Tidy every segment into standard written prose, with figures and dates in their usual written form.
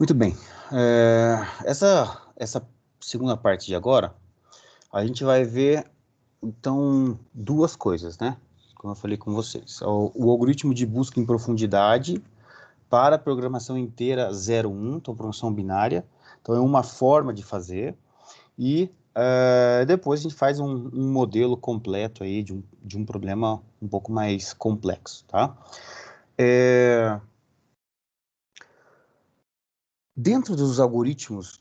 Muito bem. Essa segunda parte de agora, a gente vai ver, então, duas coisas, né? Como eu falei com vocês. O algoritmo de busca em profundidade para programação inteira 0-1, então programação binária. Então, é uma forma de fazer. E depois a gente faz um modelo completo aí de um problema um pouco mais complexo, tá? Dentro dos algoritmos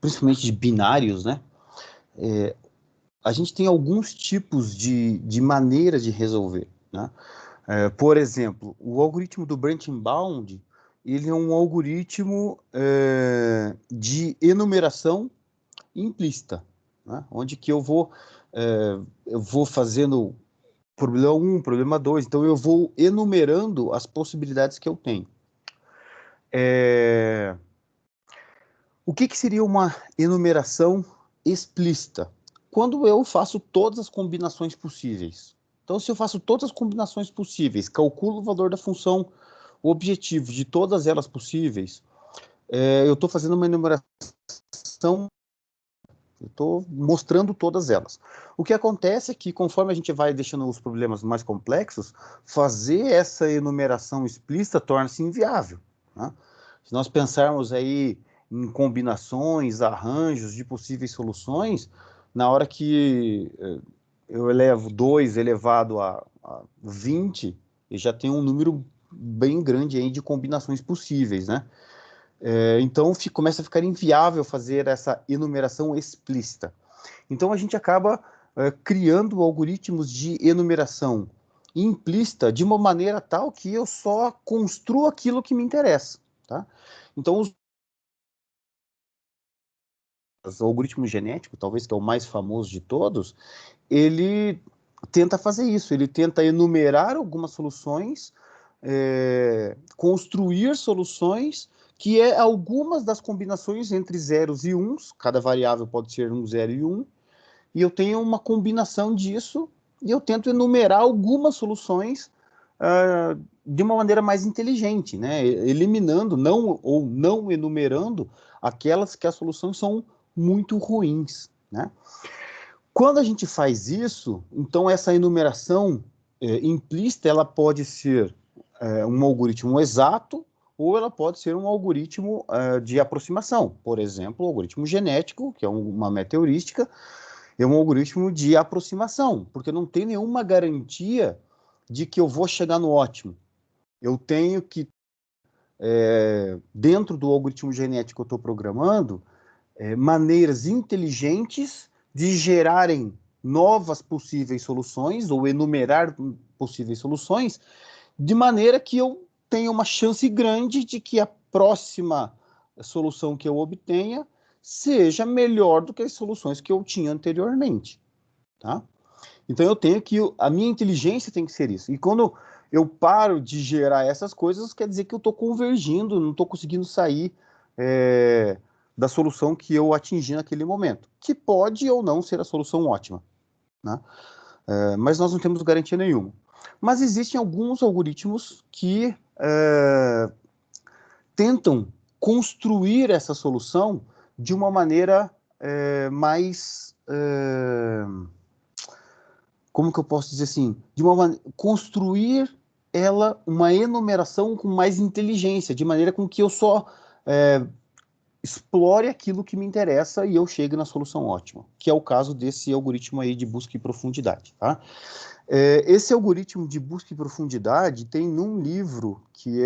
principalmente de binários, né? A gente tem alguns tipos de maneira de resolver, né? Por exemplo, o algoritmo do branching bound, ele é um algoritmo de enumeração implícita, né? Onde que eu vou fazendo problema 1, problema 2, então eu vou enumerando as possibilidades que eu tenho. O que seria uma enumeração explícita? Quando eu faço todas as combinações possíveis. Então, se eu faço todas as combinações possíveis, calculo o valor da função objetivo de todas elas possíveis, eu estou fazendo uma enumeração, eu estou mostrando todas elas. O que acontece é que, conforme a gente vai deixando os problemas mais complexos, fazer essa enumeração explícita torna-se inviável, né? Se nós pensarmos aí em combinações, arranjos de possíveis soluções, na hora que eu elevo 2 elevado a 20, eu já tenho um número bem grande aí de combinações possíveis, né? Então começa a ficar inviável fazer essa enumeração explícita. Então a gente acaba criando algoritmos de enumeração implícita de uma maneira tal que eu só construo aquilo que me interessa, tá? Então o algoritmo genético, talvez que é o mais famoso de todos, ele tenta fazer isso, ele tenta enumerar algumas soluções, construir soluções que é algumas das combinações entre zeros e uns, cada variável pode ser 1, 0 e 1, e eu tenho uma combinação disso, e eu tento enumerar algumas soluções de uma maneira mais inteligente, né? Eliminando ou não enumerando aquelas que as soluções são muito ruins, né? Quando a gente faz isso, então essa enumeração implícita, ela pode ser um algoritmo exato ou ela pode ser um algoritmo de aproximação. Por exemplo, o algoritmo genético, que é uma meta-heurística, é um algoritmo de aproximação, porque não tem nenhuma garantia de que eu vou chegar no ótimo. Eu tenho que, dentro do algoritmo genético que eu estou programando, maneiras inteligentes de gerarem novas possíveis soluções ou enumerar possíveis soluções, de maneira que eu tenha uma chance grande de que a próxima solução que eu obtenha seja melhor do que as soluções que eu tinha anteriormente, tá? Então eu tenho que, a minha inteligência tem que ser isso. E quando eu paro de gerar essas coisas, quer dizer que eu estou convergindo, não estou conseguindo sair da solução que eu atingi naquele momento, que pode ou não ser a solução ótima, né? Mas nós não temos garantia nenhuma. Mas existem alguns algoritmos que tentam construir essa solução de uma maneira mais... como que eu posso dizer assim? Construir ela uma enumeração com mais inteligência, de maneira com que eu só explore aquilo que me interessa e eu chegue na solução ótima, que é o caso desse algoritmo aí de busca em profundidade, tá? Esse algoritmo de busca em profundidade tem num livro que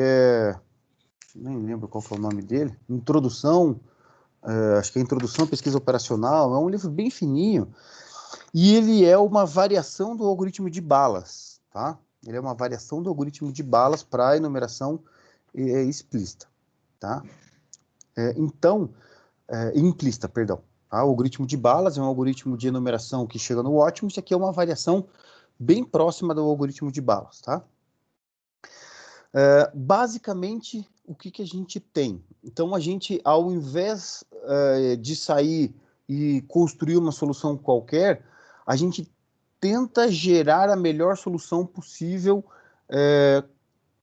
nem lembro qual foi o nome dele, Introdução, acho que é Introdução à Pesquisa Operacional, é um livro bem fininho, e ele é uma variação do algoritmo de Balas, tá? Ele é uma variação do algoritmo de Balas para enumeração explícita, tá? Implícita, perdão. Tá? O algoritmo de Balas é um algoritmo de enumeração que chega no ótimo, isso aqui é uma variação bem próxima do algoritmo de Balas, tá? Basicamente, o que a gente tem? Então, a gente, ao invés de sair e construir uma solução qualquer, a gente tenta gerar a melhor solução possível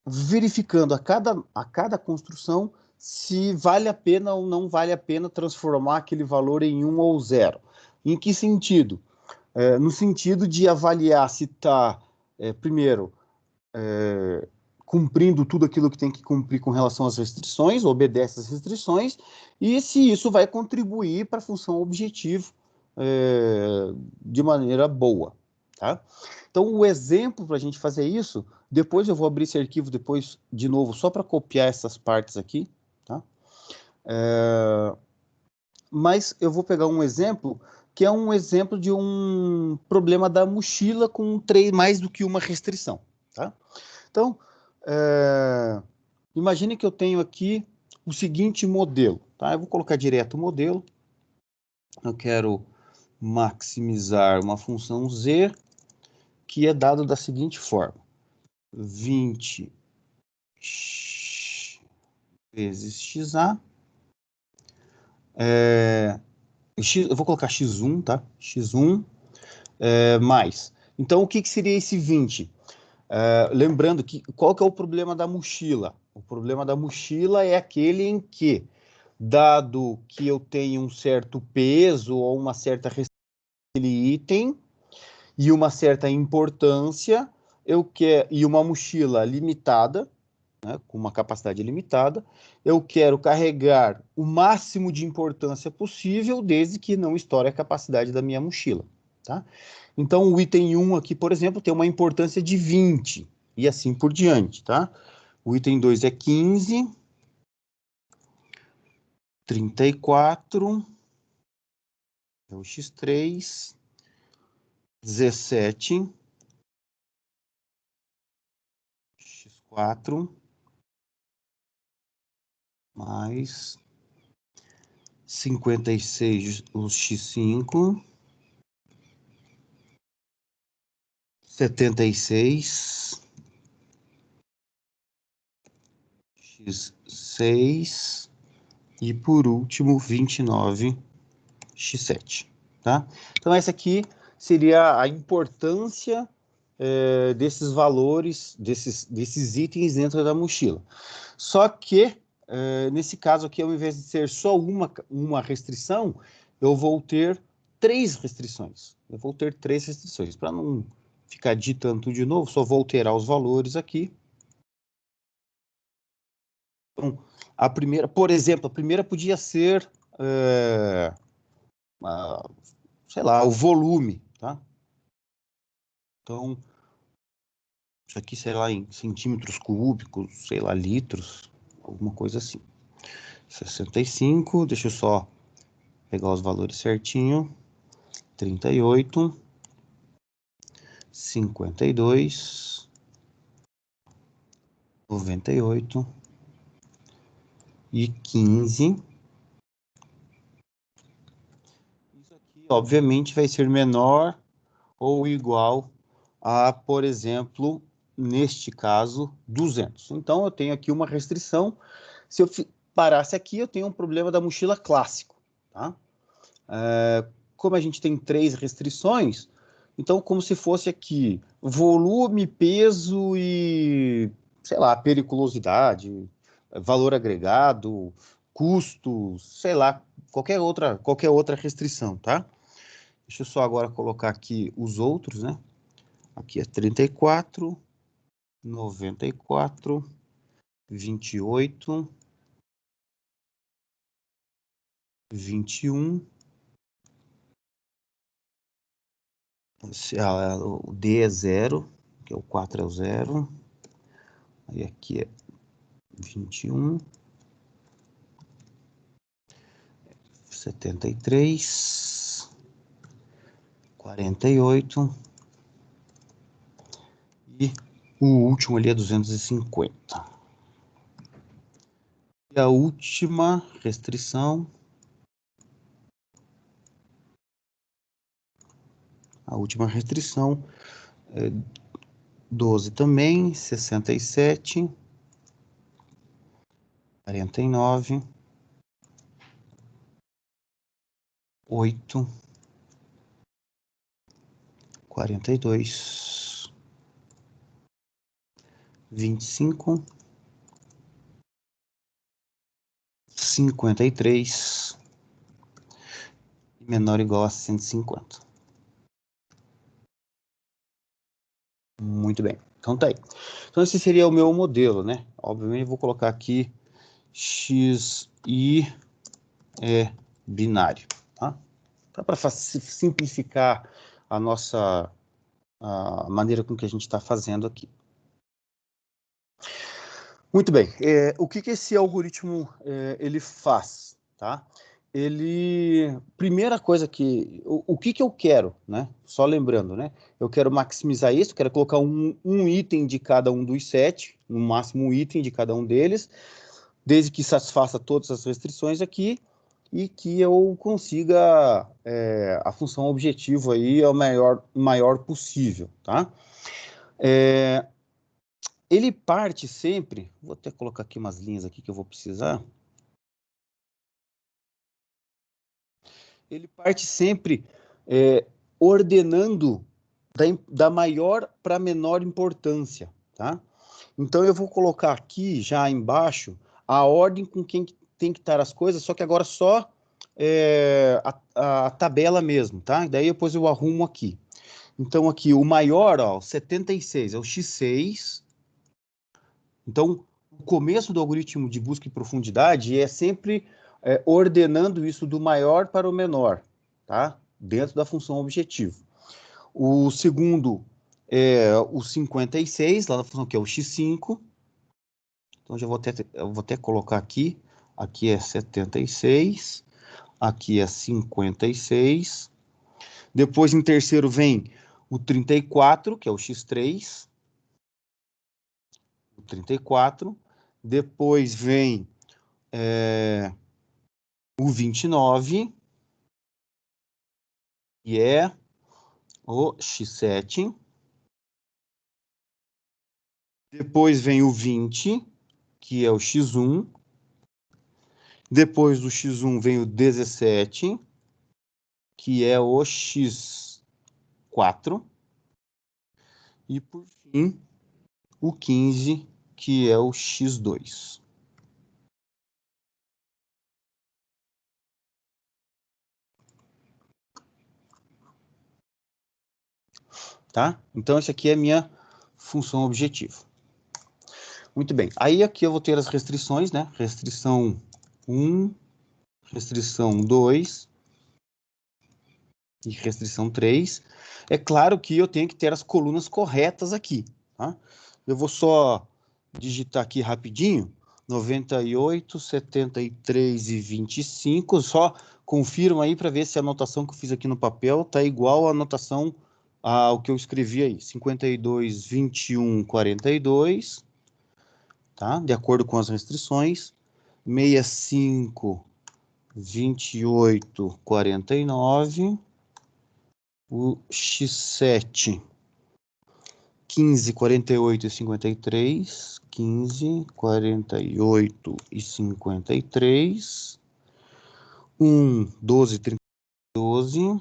verificando a cada construção se vale a pena ou não vale a pena transformar aquele valor em 1 ou 0. Em que sentido? No sentido de avaliar se está, primeiro, cumprindo tudo aquilo que tem que cumprir com relação às restrições, obedece às restrições, e se isso vai contribuir para a função objetivo de maneira boa. Tá? Então, o exemplo para a gente fazer isso, depois eu vou abrir esse arquivo depois de novo, só para copiar essas partes aqui, tá? Mas eu vou pegar um exemplo que é um exemplo de um problema da mochila com mais do que uma restrição, tá? Então, imagine que eu tenho aqui o seguinte modelo, tá? Eu vou colocar direto o modelo. Eu quero maximizar uma função z, que é dado da seguinte forma: 20 vezes xa, eu vou colocar x1, tá? x1 mais. Então, o que seria esse 20? Lembrando que qual que é o problema da mochila? O problema da mochila é aquele em que, dado que eu tenho um certo peso ou uma certa restrição daquele item e uma certa importância, e uma mochila limitada, né, com uma capacidade limitada, eu quero carregar o máximo de importância possível, desde que não estoure a capacidade da minha mochila. Tá? Então, o item 1 aqui, por exemplo, tem uma importância de 20, e assim por diante. Tá? O item 2 é 15, 34, é o x3, 17, x4, mais 56, o x5, 76, x6 e, por último, 29, x7. Tá? Então, essa aqui seria a importância desses valores, desses itens dentro da mochila. Só que, nesse caso aqui, ao invés de ser só uma restrição, eu vou ter 3 restrições. Eu vou ter 3 restrições. Para não ficar ditando tudo de novo, só vou alterar os valores aqui. Então, a primeira, por exemplo, a primeira podia ser, sei lá, o volume, tá? Então, isso aqui, sei lá, em centímetros cúbicos, sei lá, litros, alguma coisa assim. 65, deixa eu só pegar os valores certinho. 38, 52, 98 e 15. Isso aqui, obviamente, vai ser menor ou igual a, por exemplo, neste caso, 200. Então, eu tenho aqui uma restrição. Se eu parasse aqui, eu tenho um problema da mochila clássico. Tá? Como a gente tem 3 restrições, então, como se fosse aqui volume, peso e, sei lá, periculosidade, valor agregado, custo, sei lá, qualquer outra restrição, tá? Deixa eu só agora colocar aqui os outros, né? Aqui é 34, 94, 28, 21. O D é 0, que é o 4 é o 0. Aí aqui é 21, 73, 48 e o último ali é 250. E a última restrição, é 12 também, 67, 49, 8, 42, 25, 53, menor ou igual a 150. Muito bem. Então tá aí. Então esse seria o meu modelo, né? Obviamente eu vou colocar aqui XI é binário, tá? Para simplificar a nossa maneira com que a gente está fazendo aqui. Muito bem. O que esse algoritmo ele faz, tá? Primeira coisa que, o que eu quero, né? Só lembrando, né? Eu quero maximizar isso, quero colocar um item de cada um dos 7, no máximo um item de cada um deles, desde que satisfaça todas as restrições aqui e que eu consiga a função objetivo aí ao maior possível, tá? Ele parte sempre, vou até colocar aqui umas linhas aqui que eu vou precisar. Ele parte sempre ordenando da maior para menor importância, tá? Então eu vou colocar aqui já embaixo a ordem com quem tem que estar as coisas, só que agora só a tabela mesmo, tá? Daí depois eu arrumo aqui. Então aqui o maior, ó, 76 é o X6. Então o começo do algoritmo de busca em profundidade é sempre ordenando isso do maior para o menor, tá? Dentro da função objetivo. O segundo é o 56, lá na função que é o x5. Então, eu vou até colocar aqui. Aqui é 76, aqui é 56. Depois, em terceiro, vem o 34, que é o x3. O 34. Depois vem o 29, que é o x7. Depois vem o 20, que é o x1. Depois do x1 vem o 17, que é o x4. E, por fim, o 15, que é o x2. Tá? Então, essa aqui é a minha função objetivo. Muito bem. Aí, aqui eu vou ter as restrições, né? Restrição 1, restrição 2 e restrição 3. É claro que eu tenho que ter as colunas corretas aqui, tá? Eu vou só digitar aqui rapidinho, 98, 73 e 25, só confirma aí para ver se a anotação que eu fiz aqui no papel está igual à anotação ao que eu escrevi aí, 52, 21, 42, tá? De acordo com as restrições, 65, 28, 49, o x7, 15, 48 e 53, 15, 48 e 53, 12, 30, 12,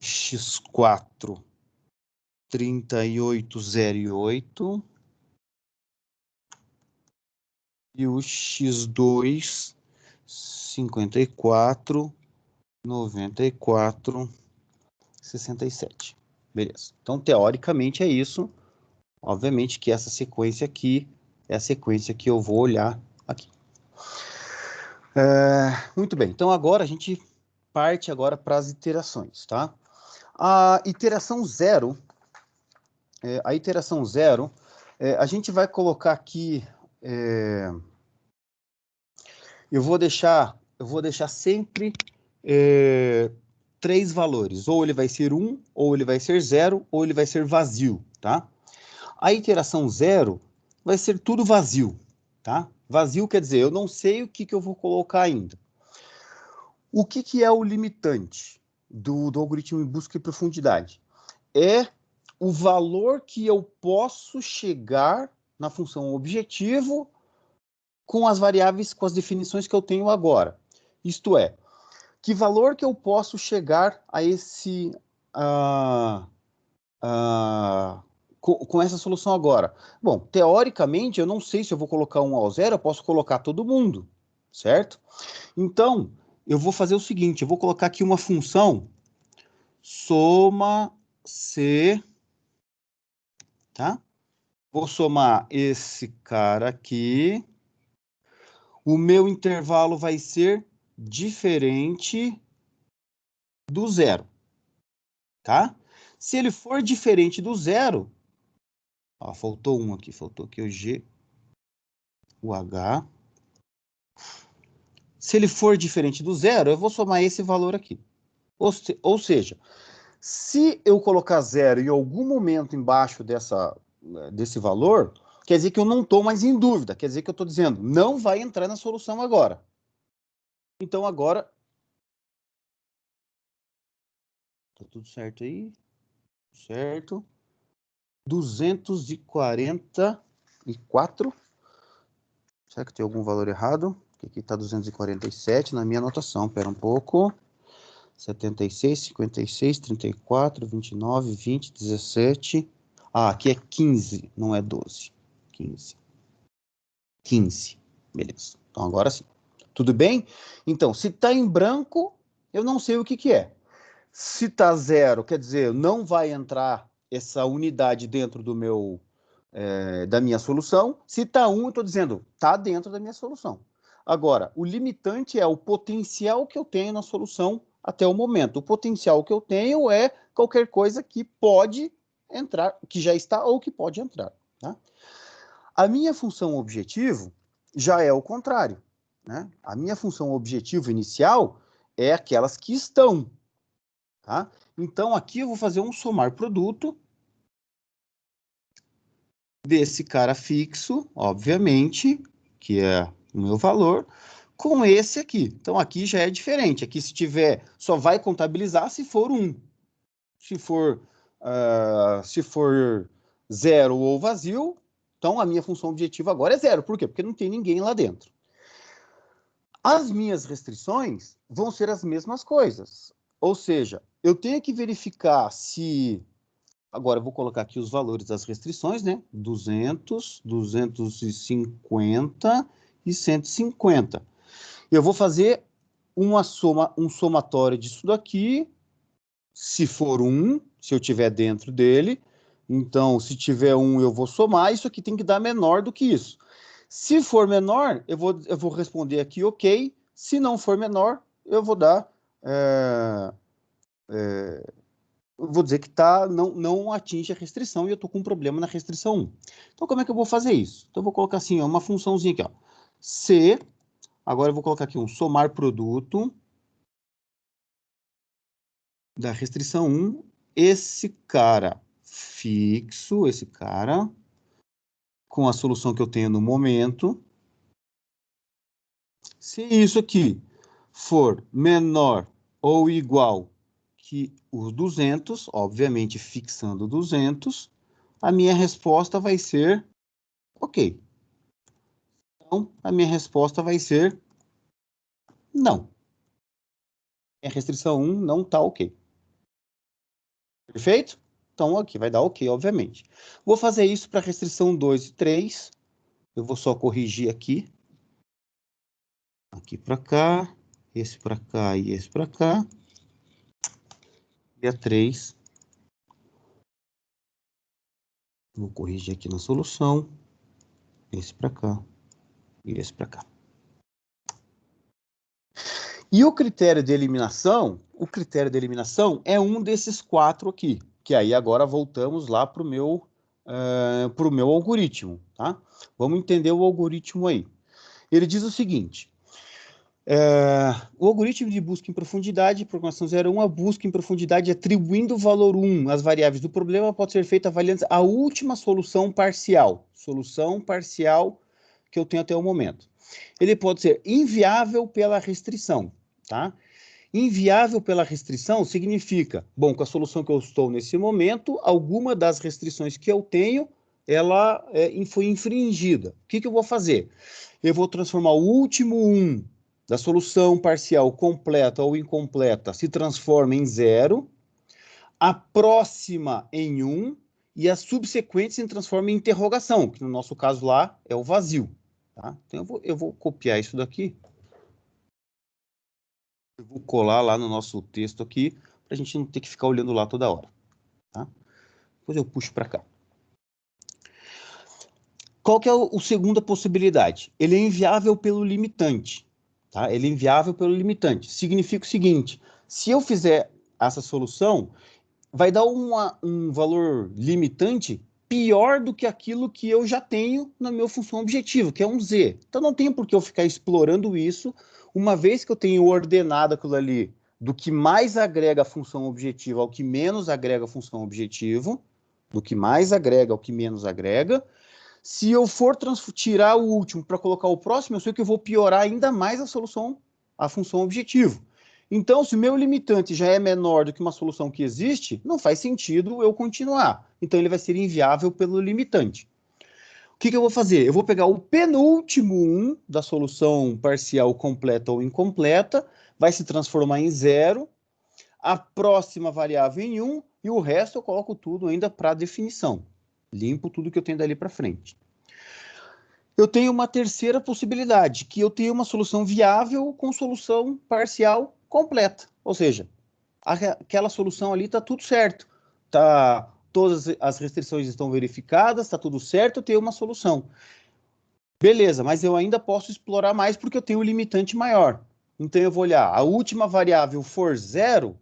x4, 38, 08, e o x2, 54, 94, 67. Beleza. Então, teoricamente, é isso. Obviamente que essa sequência aqui é a sequência que eu vou olhar aqui. Muito bem. Então, agora a gente parte agora para as iterações, tá? A iteração 0, a gente vai colocar aqui... eu vou deixar sempre 3 valores. Ou ele vai ser 1, ou ele vai ser 0, ou ele vai ser vazio, tá? A iteração 0 vai ser tudo vazio, tá? Vazio quer dizer, eu não sei o que eu vou colocar ainda. O que é o limitante do algoritmo de busca em profundidade? É o valor que eu posso chegar na função objetivo com as variáveis, com as definições que eu tenho agora. Isto é, que valor que eu posso chegar a esse com essa solução agora? Bom, teoricamente, eu não sei se eu vou colocar 1 ao 0, eu posso colocar todo mundo, certo? Então, eu vou fazer o seguinte, eu vou colocar aqui uma função soma C, tá? Vou somar esse cara aqui. O meu intervalo vai ser diferente do zero, tá? Se ele for diferente do zero, ó, faltou aqui o G, o H. Se ele for diferente do zero, eu vou somar esse valor aqui. Ou seja, se eu colocar zero em algum momento embaixo desse valor, quer dizer que eu não estou mais em dúvida, quer dizer que eu estou dizendo, não vai entrar na solução agora. Então agora... Tá tudo certo aí? Certo. 244. Será que tem algum valor errado? Aqui está 247 na minha anotação. Espera um pouco. 76, 56, 34, 29, 20, 17. Ah, aqui é 15, não é 12. 15. 15. Beleza. Então agora sim. Tudo bem? Então, se está em branco, eu não sei o que é. Se está zero, quer dizer, não vai entrar essa unidade dentro do meu, da minha solução. Se está 1, eu estou dizendo, está dentro da minha solução. Agora, o limitante é o potencial que eu tenho na solução até o momento. O potencial que eu tenho é qualquer coisa que pode entrar, que já está ou que pode entrar. Tá? A minha função objetivo já é o contrário. Né? A minha função objetivo inicial é aquelas que estão. Tá? Então, aqui eu vou fazer um somar produto desse cara fixo, obviamente, que é o meu valor, com esse aqui. Então, aqui já é diferente. Aqui, se tiver, só vai contabilizar se for 1. Se for 0 ou vazio, então a minha função objetiva agora é 0. Por quê? Porque não tem ninguém lá dentro. As minhas restrições vão ser as mesmas coisas. Ou seja, eu tenho que verificar se... Agora eu vou colocar aqui os valores das restrições, né? 200, 250 e 150. Eu vou fazer um somatório disso daqui. Se for 1, se eu tiver dentro dele. Então, se tiver 1, eu vou somar. Isso aqui tem que dar menor do que isso. Se for menor, eu vou responder aqui ok. Se não for menor, eu vou dar... eu vou dizer que não atinge a restrição e eu estou com um problema na restrição 1. Então, como é que eu vou fazer isso? Então, eu vou colocar assim, ó, uma funçãozinha aqui, ó. C, agora eu vou colocar aqui um somar produto da restrição 1, esse cara fixo, esse cara, com a solução que eu tenho no momento. Se isso aqui for menor ou igual que os 200, obviamente fixando 200, a minha resposta vai ser ok. Então, a minha resposta vai ser não. A restrição 1 não está ok. Perfeito? Então, aqui vai dar ok, obviamente. Vou fazer isso para a restrição 2 e 3. Eu vou só corrigir aqui. Aqui para cá, esse para cá e esse para cá. E a 3. Vou corrigir aqui na solução. Esse para cá e esse para cá. E o critério de eliminação é um desses 4 aqui, que aí agora voltamos lá para o meu algoritmo, tá? Vamos entender o algoritmo aí. Ele diz o seguinte, o algoritmo de busca em profundidade, programação 01, a busca em profundidade atribuindo o valor 1 às variáveis do problema pode ser feita avaliando a última solução parcial que eu tenho até o momento. Ele pode ser inviável pela restrição, tá? Inviável pela restrição significa, bom, com a solução que eu estou nesse momento, alguma das restrições que eu tenho, ela foi infringida. O que eu vou fazer? Eu vou transformar o último 1 da solução parcial completa ou incompleta se transforma em 0, a próxima em 1 e as subsequentes se transformam em interrogação, que no nosso caso lá é o vazio. Tá? Então eu vou copiar isso daqui. Eu vou colar lá no nosso texto aqui, para a gente não ter que ficar olhando lá toda hora. Tá? Depois eu puxo para cá. Qual que é a segunda possibilidade? Ele é inviável pelo limitante. Tá? Ele é inviável pelo limitante. Significa o seguinte, se eu fizer essa solução, vai dar um valor limitante pior do que aquilo que eu já tenho na minha função objetivo, que é um z. Então não tem por que eu ficar explorando isso, uma vez que eu tenho ordenado aquilo ali do que mais agrega a função objetiva ao que menos agrega a função objetivo, do que mais agrega ao que menos agrega. Se eu for tirar o último para colocar o próximo, eu sei que eu vou piorar ainda mais a função objetivo. Então, se o meu limitante já é menor do que uma solução que existe, não faz sentido eu continuar. Então, ele vai ser inviável pelo limitante. O que eu vou fazer? Eu vou pegar o penúltimo 1 da solução parcial completa ou incompleta, vai se transformar em 0, a próxima variável em 1, e o resto eu coloco tudo ainda para definição. Limpo tudo que eu tenho dali para frente. Eu tenho uma terceira possibilidade, que eu tenho uma solução viável com solução parcial completa. Ou seja, aquela solução ali está tudo certo. Todas as restrições estão verificadas, está tudo certo, eu tenho uma solução. Beleza, mas eu ainda posso explorar mais porque eu tenho um limitante maior. Então eu vou olhar, a última variável for 0,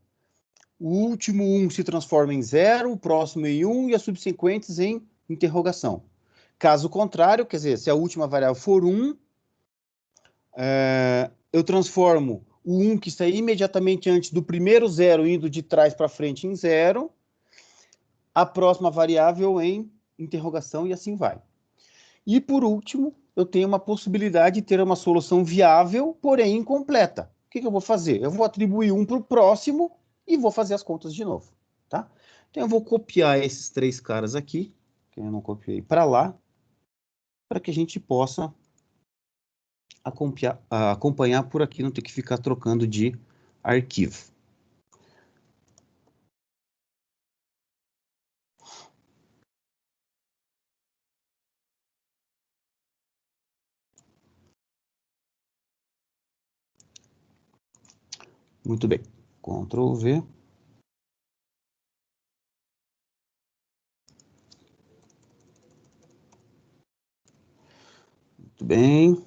o último 1 se transforma em 0, o próximo em 1 e as subsequentes em interrogação. Caso contrário, quer dizer, se a última variável for 1, eu transformo o 1 que está imediatamente antes do primeiro 0, indo de trás para frente em 0, a próxima variável em interrogação e assim vai. E por último, eu tenho uma possibilidade de ter uma solução viável, porém incompleta. O que eu vou fazer? Eu vou atribuir 1 para o próximo e vou fazer as contas de novo. Tá? Então eu vou copiar esses 3 caras aqui, que eu não copiei, para lá, para que a gente possa acompanhar por aqui, não ter que ficar trocando de arquivo. Muito bem. Ctrl V. Muito bem.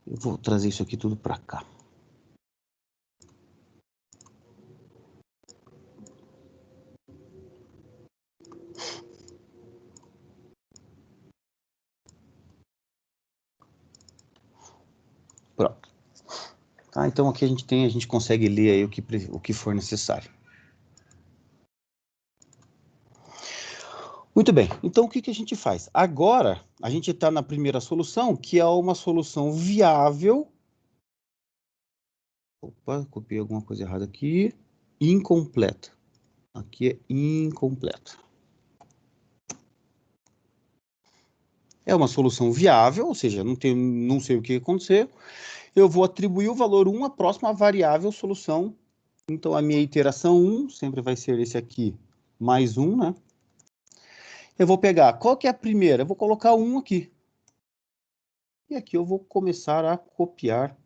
Eu vou trazer isso aqui tudo para cá. Pronto. Tá, então aqui a gente consegue ler aí o que for necessário. Muito bem, então o que a gente faz? Agora, a gente está na primeira solução, que é uma solução viável. Opa, copiei alguma coisa errada aqui. Incompleta. Aqui é incompleta. É uma solução viável, ou seja, não sei o que aconteceu. Eu vou atribuir o valor 1 à próxima variável solução. Então, a minha iteração 1 sempre vai ser esse aqui, mais 1, né? Eu vou pegar, qual que é a primeira? Eu vou colocar 1 aqui. E aqui eu vou começar a copiar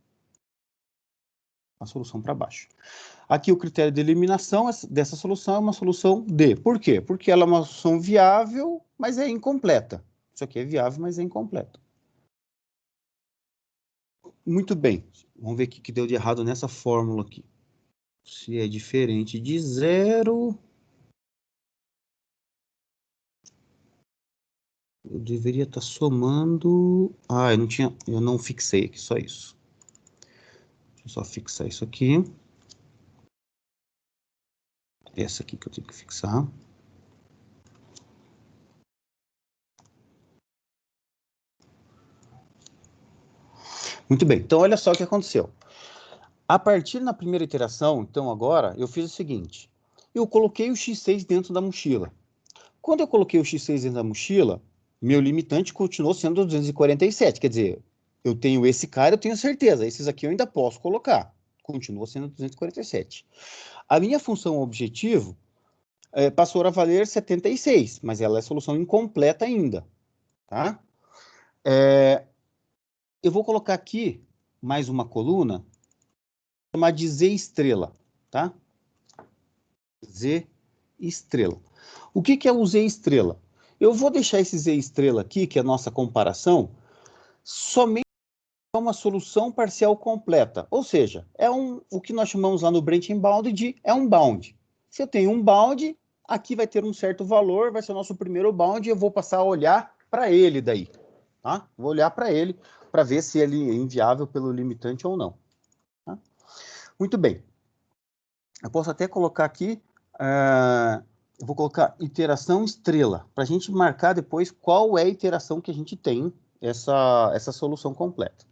a solução para baixo. Aqui o critério de eliminação dessa solução é uma solução D. Por quê? Porque ela é uma solução viável, mas é incompleta. Isso aqui é viável, mas é incompleto. Muito bem. Vamos ver o que deu de errado nessa fórmula aqui. Se é diferente de 0... eu deveria estar somando... Ah, eu não fixei aqui, só isso. Deixa eu só fixar isso aqui. Essa aqui que eu tenho que fixar. Muito bem, então olha só o que aconteceu. A partir da primeira iteração, então agora, eu fiz o seguinte. Eu coloquei o X6 dentro da mochila. Quando eu coloquei o X6 dentro da mochila, meu limitante continuou sendo 247. Quer dizer, eu tenho esse cara, eu tenho certeza. Esses aqui eu ainda posso colocar. Continua sendo 247. A minha função objetivo passou a valer 76, mas ela é solução incompleta ainda, tá? Eu vou colocar aqui mais uma coluna, chamada de Z estrela, tá? Z estrela. O que é o Z estrela? Eu vou deixar esse Z estrela aqui, que é a nossa comparação, somente uma solução parcial completa, ou seja, o que nós chamamos lá no branching bound de um bound. Se eu tenho um bound, aqui vai ter um certo valor, vai ser o nosso primeiro bound, e eu vou passar a olhar para ele daí, tá? Vou olhar para ele, para ver se ele é inviável pelo limitante ou não. Tá? Muito bem. Eu posso até colocar aqui, eu vou colocar iteração estrela, para a gente marcar depois qual é a iteração que a gente tem essa solução completa.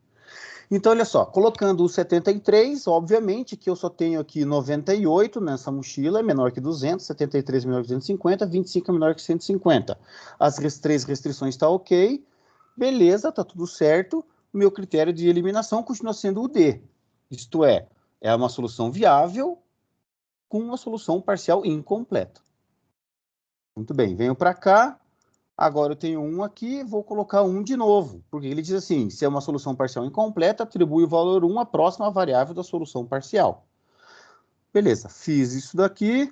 Então, olha só, colocando o 73, obviamente que eu só tenho aqui 98 nessa mochila, é menor que 200, 73 é menor que 250, 25 é menor que 150. As três restrições estão ok, beleza, tá tudo certo. O meu critério de eliminação continua sendo o D, isto é uma solução viável com uma solução parcial incompleta. Muito bem, venho para cá. Agora eu tenho um aqui, vou colocar um de novo, porque ele diz assim, se é uma solução parcial incompleta, atribui o valor 1 à próxima variável da solução parcial. Beleza, fiz isso daqui,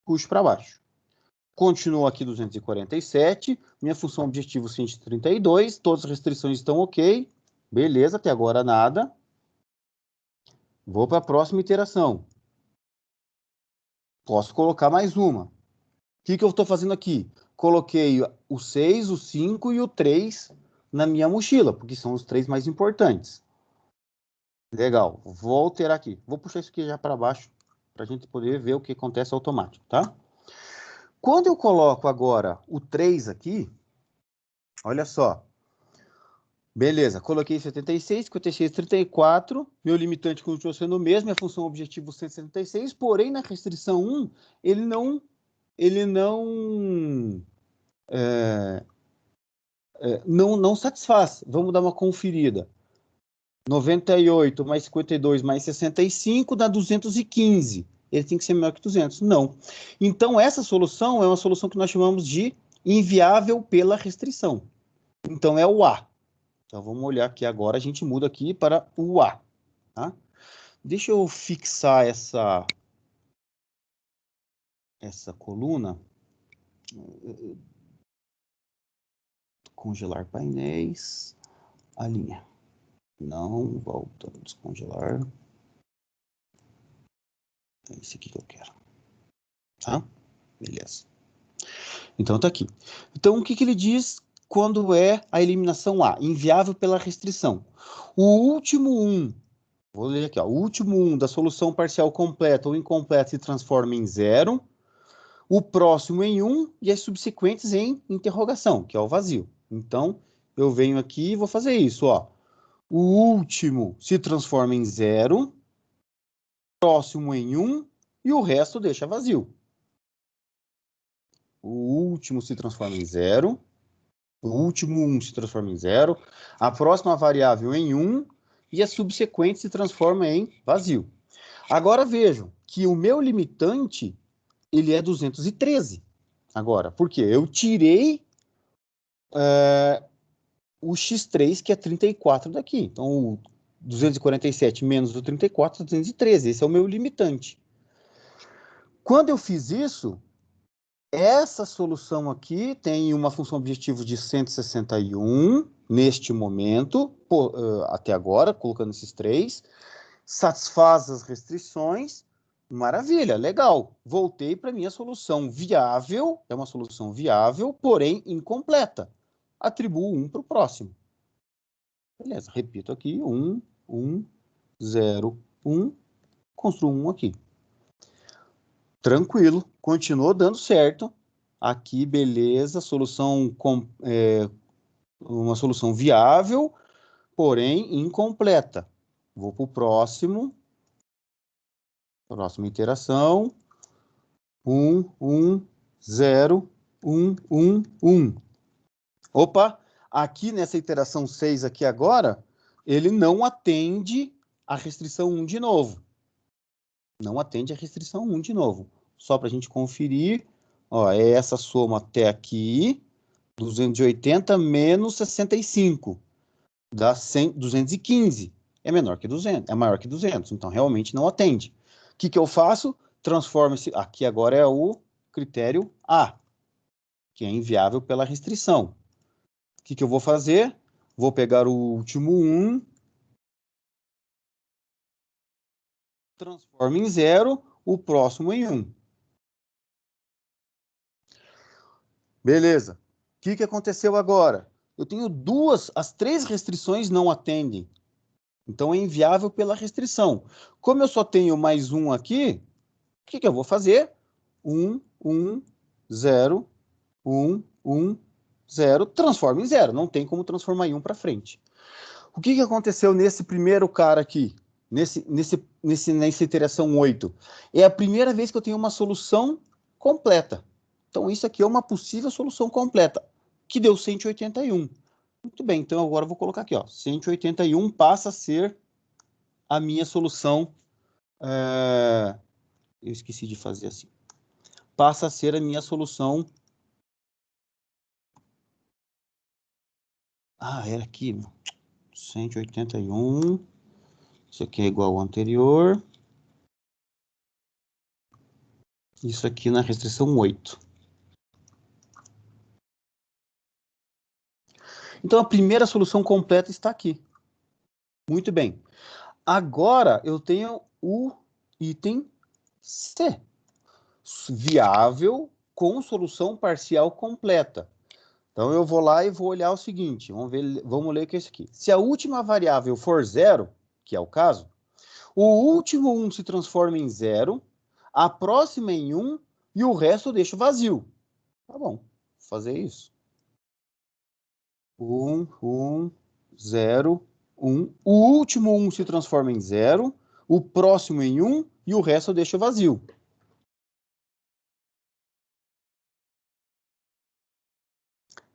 puxo para baixo. Continuo aqui 247, minha função objetivo 132, todas as restrições estão ok, beleza, até agora nada. Vou para a próxima iteração. Posso colocar mais uma. O que eu estou fazendo aqui? Coloquei o 6, o 5 e o 3 na minha mochila, porque são os 3 mais importantes. Legal, vou alterar aqui. Vou puxar isso aqui já para baixo, para a gente poder ver o que acontece automático, tá? Quando eu coloco agora o 3 aqui, olha só. Beleza, coloquei 76, 56, 34, meu limitante continua sendo o mesmo, minha função objetivo 176, porém na restrição 1, ele não satisfaz. Vamos dar uma conferida. 98 mais 52 mais 65 dá 215. Ele tem que ser menor que 200. Não. Então, essa solução é uma solução que nós chamamos de inviável pela restrição. Então, é o A. Então, vamos olhar aqui agora. A gente muda aqui para o A. Tá? Deixa eu fixar essa coluna. Congelar painéis. A linha. Não, volta a descongelar. É esse aqui que eu quero. Tá? Beleza. Então, tá aqui. Então, o que ele diz quando é a eliminação A? Inviável pela restrição. O último 1, vou ler aqui, ó, o último 1 da solução parcial completa ou incompleta se transforma em 0, o próximo em 1 e as subsequentes em interrogação, que é o vazio. Então, eu venho aqui e vou fazer isso, ó. O último se transforma em 0, o próximo em 1 e o resto deixa vazio. O último se transforma em 0, o último 1 se transforma em 0, a próxima variável em 1 e a subsequente se transforma em vazio. Agora vejam que o meu limitante ele é 213. Agora, por quê? Eu tirei o x3, que é 34 daqui. Então, o 247 menos o 34 é 213. Esse é o meu limitante. Quando eu fiz isso, essa solução aqui tem uma função objetivo de 161 neste momento, até agora, colocando esses 3, satisfaz as restrições, maravilha, legal. Voltei para minha solução viável, é uma solução viável, porém incompleta. Atribuo 1 para o próximo. Beleza, repito aqui, 1, 1, 0, 1, construo 1 aqui. Tranquilo, continuou dando certo. Aqui, beleza, uma solução viável, porém incompleta. Vou para o próximo. Próxima iteração. 1, 1, 0, 1, 1, 1. Opa, aqui nessa iteração 6 aqui agora, ele não atende a restrição 1 de novo. Não atende a restrição 1 de novo. só para a gente conferir. Ó, é essa soma até aqui, 280 menos 65, dá 215. É menor que 200, é maior que 200, então realmente não atende. O que eu faço? Transformo esse... Aqui agora é o critério A, que é inviável pela restrição. O que eu vou fazer? Vou pegar o último 1, transformo em 0, o próximo em 1. Beleza. O que aconteceu agora? Eu tenho as 3 restrições não atendem. Então é inviável pela restrição. Como eu só tenho mais um aqui, o que eu vou fazer? 1, 1, 0, 1, 1, 0, transforma em 0. Não tem como transformar em 1 para frente. O que aconteceu nesse primeiro cara aqui? Nessa iteração 8? É a primeira vez que eu tenho uma solução completa. Então, isso aqui é uma possível solução completa, que deu 181. Muito bem, então agora eu vou colocar aqui, ó, 181 passa a ser a minha solução. Eu esqueci de fazer assim. Passa a ser a minha solução. Ah, era aqui, meu. 181. Isso aqui é igual ao anterior. Isso aqui na restrição 8. Então, a primeira solução completa está aqui. Muito bem. Agora, eu tenho o item C. Viável com solução parcial completa. Então, eu vou lá e vou olhar o seguinte. Vamos ler o que é isso aqui. Se a última variável for 0, que é o caso, o último 1 se transforma em 0, a próxima em 1 e o resto eu deixo vazio. Tá bom, vou fazer isso. 1, 1, 0, 1. O último 1 se transforma em 0, o próximo em 1 e o resto eu deixo vazio.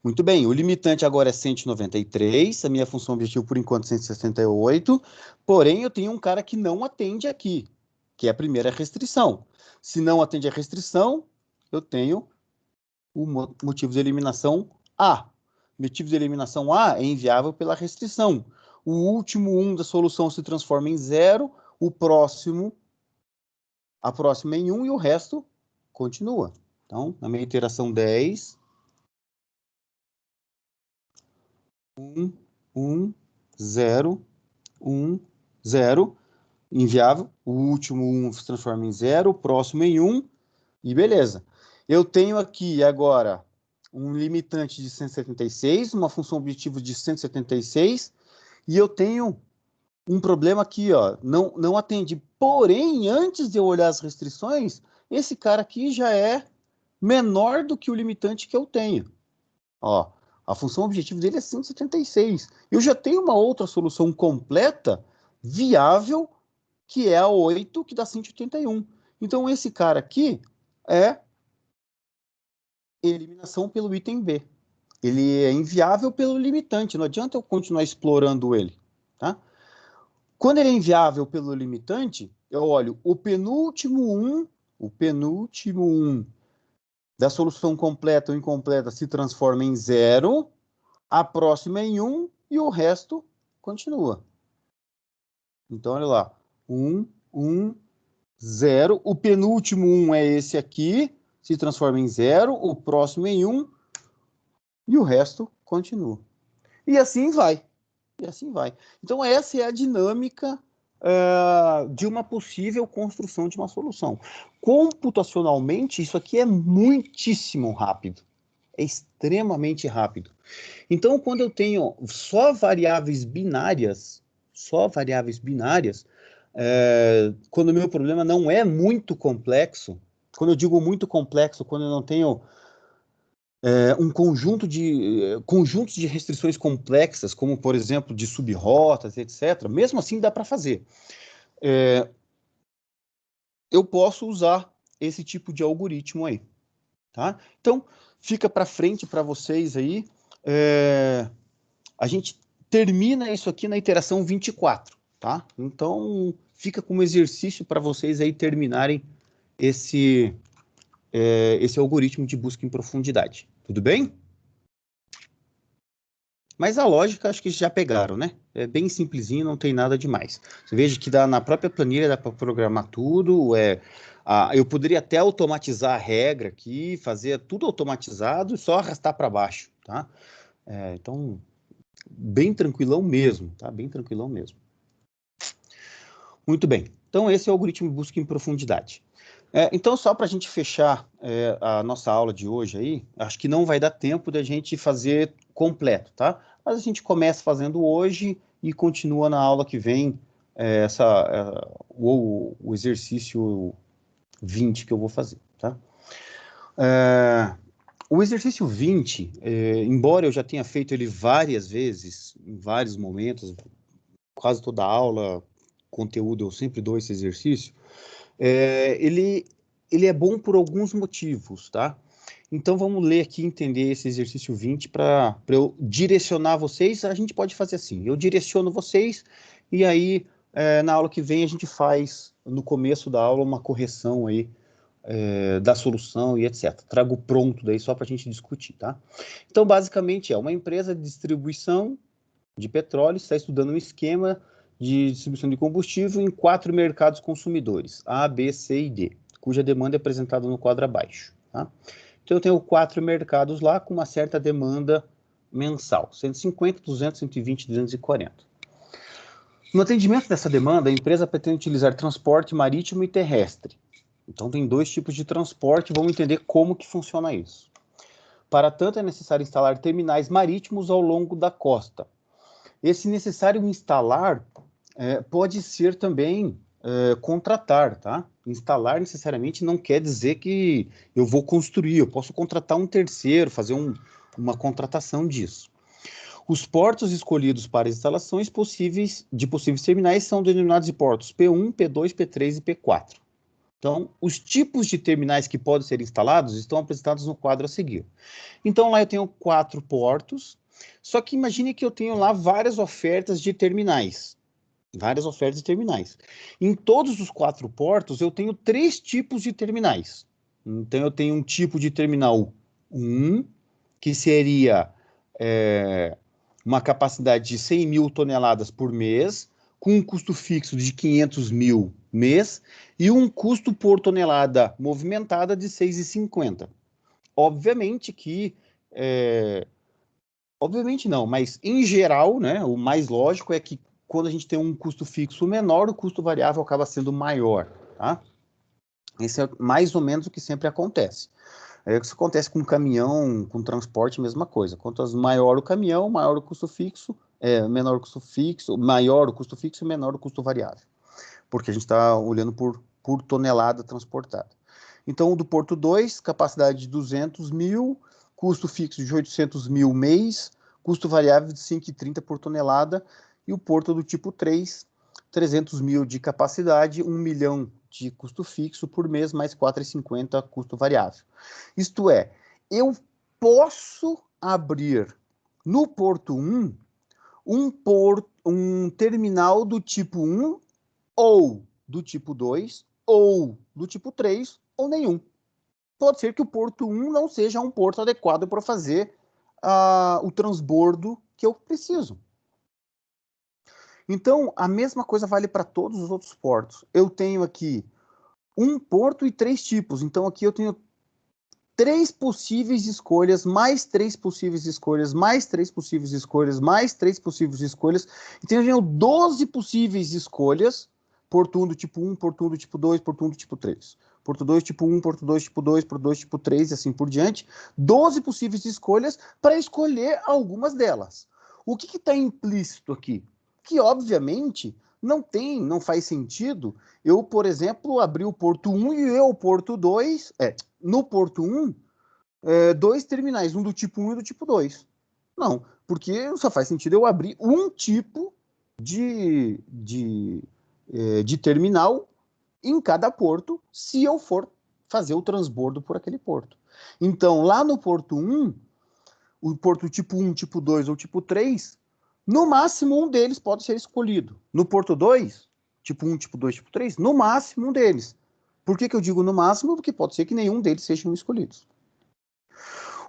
Muito bem, o limitante agora é 193, a minha função objetivo por enquanto é 168, porém eu tenho um cara que não atende aqui, que é a primeira restrição. Se não atende a restrição, eu tenho o motivo de eliminação A. Motivo de eliminação A é inviável pela restrição. O último 1 da solução se transforma em 0, a próxima em 1 e o resto continua. Então, na minha iteração 10, 1, 1, 0, 1, 0, inviável. O último 1 se transforma em 0, o próximo em 1, e beleza. Eu tenho aqui agora um limitante de 176, uma função objetiva de 176, e eu tenho um problema aqui, ó, não atende. Porém, antes de eu olhar as restrições, esse cara aqui já é menor do que o limitante que eu tenho. Ó, a função objetivo dele é 176. Eu já tenho uma outra solução completa, viável, que é a 8, que dá 181. Então, esse cara aqui é eliminação pelo item B. Ele é inviável pelo limitante, não adianta eu continuar explorando ele, tá? Quando ele é inviável pelo limitante, eu olho o penúltimo 1 da solução completa ou incompleta se transforma em 0, a próxima em 1 e o resto continua. Então, olha lá, 1, 1, 0, o penúltimo 1 é esse aqui, se transforma em 0, o próximo em 1 e o resto continua. E assim vai. E assim vai. Então, essa é a dinâmica de uma possível construção de uma solução. Computacionalmente, isso aqui é muitíssimo rápido. É extremamente rápido. Então, quando eu tenho só variáveis binárias, quando o meu problema não é muito complexo, quando eu digo muito complexo, quando eu não tenho um conjuntos de restrições complexas, como, por exemplo, de subrrotas, etc., mesmo assim dá para fazer. Eu posso usar esse tipo de algoritmo aí. Tá? Então, fica para frente para vocês aí. A gente termina isso aqui na iteração 24. Tá? Então, fica como exercício para vocês aí terminarem esse esse algoritmo de busca em profundidade. Tudo bem? Mas a lógica, acho que já pegaram, né? É bem simplesinho, não tem nada demais. Você veja que na própria planilha dá para programar tudo. Eu poderia até automatizar a regra aqui, fazer tudo automatizado e só arrastar para baixo, tá? Então, bem tranquilão mesmo, tá? Bem tranquilão mesmo. Muito bem. Então, esse é o algoritmo de busca em profundidade. Então, só para a gente fechar a nossa aula de hoje aí, acho que não vai dar tempo da gente fazer completo, tá? Mas a gente começa fazendo hoje e continua na aula que vem o exercício 20 que eu vou fazer, tá? O exercício 20, embora eu já tenha feito ele várias vezes, em vários momentos, quase toda aula, conteúdo, eu sempre dou esse exercício, ele é bom por alguns motivos, tá? Então vamos ler aqui e entender esse exercício 20 para eu direcionar vocês. A gente pode fazer assim, eu direciono vocês e aí na aula que vem a gente faz, no começo da aula, uma correção aí da solução e etc. Trago pronto daí só para a gente discutir, tá? Então basicamente é uma empresa de distribuição de petróleo está estudando um esquema de distribuição de combustível em 4 mercados consumidores, A, B, C e D, cuja demanda é apresentada no quadro abaixo. Tá? Então, eu tenho 4 mercados lá com uma certa demanda mensal, 150, 200, 120, 240. No atendimento dessa demanda, a empresa pretende utilizar transporte marítimo e terrestre. Então, tem 2 tipos de transporte, vamos entender como que funciona isso. Para tanto, é necessário instalar terminais marítimos ao longo da costa. Esse necessário instalar pode ser também contratar, tá? Instalar necessariamente não quer dizer que eu vou construir, eu posso contratar um terceiro, fazer uma contratação disso. Os portos escolhidos para as instalações de possíveis terminais são denominados de portos P1, P2, P3 e P4. Então, os tipos de terminais que podem ser instalados estão apresentados no quadro a seguir. Então, lá eu tenho 4 portos, só que imagine que eu tenho lá várias ofertas de terminais. Em todos os 4 portos, eu tenho 3 tipos de terminais. Então, eu tenho um tipo de terminal 1, que seria uma capacidade de 100 mil toneladas por mês, com um custo fixo de 500 mil mês, e um custo por tonelada movimentada de 6,50. Obviamente que... obviamente não, mas em geral, né, o mais lógico é que quando a gente tem um custo fixo menor, o custo variável acaba sendo maior, tá? Esse é mais ou menos o que sempre acontece. Isso acontece com caminhão, com transporte, mesma coisa. Quanto maior o caminhão, maior o custo fixo, menor o custo fixo, maior o custo fixo e menor o custo variável. Porque a gente está olhando por tonelada transportada. Então, o do Porto 2, capacidade de 200 mil, custo fixo de 800 mil mês, custo variável de 5,30 por tonelada, e o Porto do tipo 3, 300 mil de capacidade, 1 milhão de custo fixo por mês, mais 4,50 custo variável. Isto é, eu posso abrir no Porto 1 um terminal do tipo 1 ou do tipo 2 ou do tipo 3 ou nenhum. Pode ser que o porto 1 não seja um porto adequado para fazer o transbordo que eu preciso. Então, a mesma coisa vale para todos os outros portos. Eu tenho aqui um porto e 3 tipos. Então, aqui eu tenho 3 possíveis escolhas, mais 3 possíveis escolhas, mais 3 possíveis escolhas, mais 3 possíveis escolhas. Então, eu tenho 12 possíveis escolhas. Porto 1 do tipo 1, Porto 1 do tipo 2, Porto 1 do tipo 3. Porto 2 tipo 1, Porto 2 tipo 2, Porto 2 tipo 3 e assim por diante. 12 possíveis escolhas para escolher algumas delas. O que está implícito aqui? Que, obviamente, não faz sentido eu, por exemplo, abrir o Porto 1 e o Porto 2... no Porto 1, 2 terminais, um do tipo 1 e do tipo 2. Não, porque só faz sentido eu abrir um tipo de terminal em cada porto, se eu for fazer o transbordo por aquele porto. Então, lá no Porto 1, o porto tipo 1, tipo 2 ou tipo 3, no máximo um deles pode ser escolhido. No Porto 2, tipo 1, tipo 2, tipo 3, no máximo um deles. Por que eu digo no máximo? Porque pode ser que nenhum deles sejam escolhidos.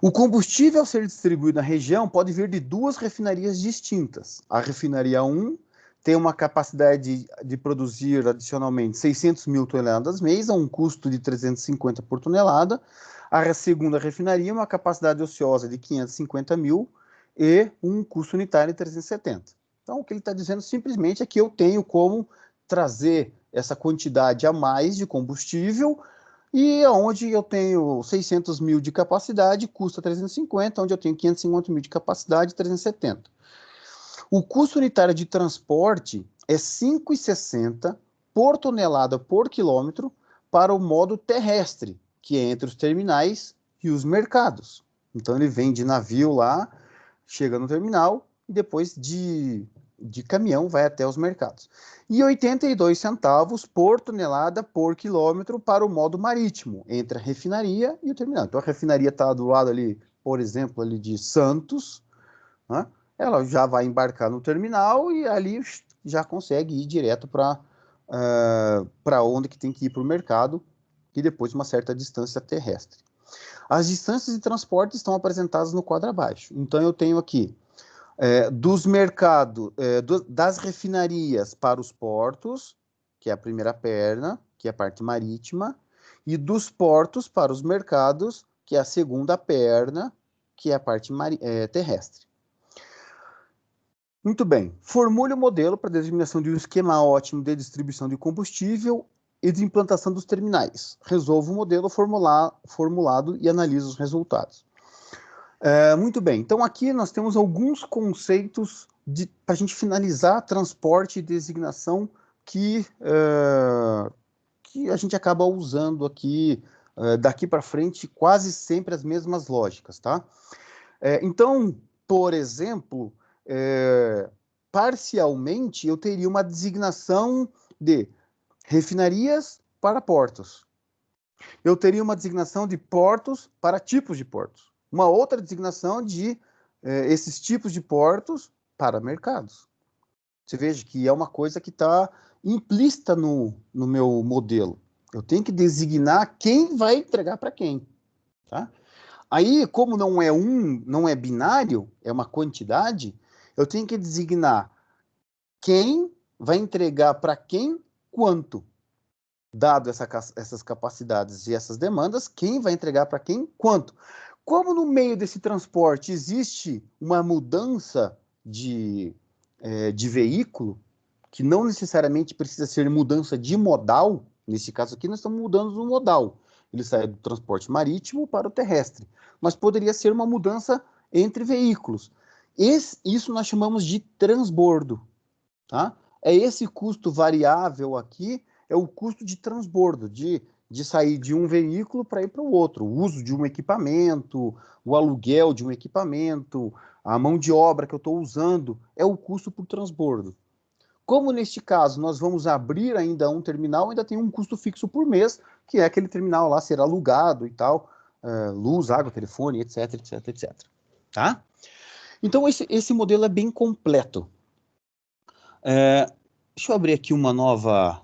O combustível a ser distribuído na região pode vir de duas refinarias distintas. A refinaria 1 tem uma capacidade de produzir adicionalmente 600 mil toneladas mês, a um custo de 350 por tonelada. A segunda refinaria, uma capacidade ociosa de 550 mil e um custo unitário de 370. Então, o que ele está dizendo simplesmente é que eu tenho como trazer essa quantidade a mais de combustível, e onde eu tenho 600 mil de capacidade, custa 350, onde eu tenho 550 mil de capacidade, 370. O custo unitário de transporte é 5,60 por tonelada por quilômetro para o modo terrestre, que é entre os terminais e os mercados. Então ele vem de navio lá, chega no terminal e depois de caminhão vai até os mercados. E 82 centavos por tonelada por quilômetro para o modo marítimo, entre a refinaria e o terminal. Então a refinaria está do lado ali, por exemplo, ali de Santos, né? Ela já vai embarcar no terminal e ali já consegue ir direto para onde que tem que ir para o mercado e depois uma certa distância terrestre. As distâncias de transporte estão apresentadas no quadro abaixo. Então eu tenho aqui dos mercados, das refinarias para os portos, que é a primeira perna, que é a parte marítima, e dos portos para os mercados, que é a segunda perna, que é a parte terrestre. Muito bem. Formule o modelo para determinação de um esquema ótimo de distribuição de combustível e de implantação dos terminais. Resolva o modelo formulado e analise os resultados. Muito bem. Então, aqui nós temos alguns conceitos para a gente finalizar transporte e designação que a gente acaba usando aqui, daqui para frente, quase sempre as mesmas lógicas, tá? Então, por exemplo, parcialmente eu teria uma designação de refinarias para portos. Eu teria uma designação de portos para tipos de portos. Uma outra designação de esses tipos de portos para mercados. Você veja que é uma coisa que está implícita no meu modelo. Eu tenho que designar quem vai entregar para quem, tá? Aí, como não é binário, é uma quantidade, eu tenho que designar quem vai entregar para quem, quanto. Dado essas capacidades e essas demandas, quem vai entregar para quem, quanto. Como no meio desse transporte existe uma mudança de veículo, que não necessariamente precisa ser mudança de modal, nesse caso aqui nós estamos mudando do modal. Ele sai do transporte marítimo para o terrestre, mas poderia ser uma mudança entre veículos. Isso nós chamamos de transbordo, tá? É esse custo variável aqui, é o custo de transbordo, de sair de um veículo para ir para o outro, o uso de um equipamento, o aluguel de um equipamento, a mão de obra que eu estou usando, é o custo por transbordo. Como neste caso nós vamos abrir ainda um terminal, ainda tem um custo fixo por mês, que é aquele terminal lá ser alugado e tal, luz, água, telefone, etc, etc, etc. Tá? Então esse modelo é bem completo. Deixa eu abrir aqui uma nova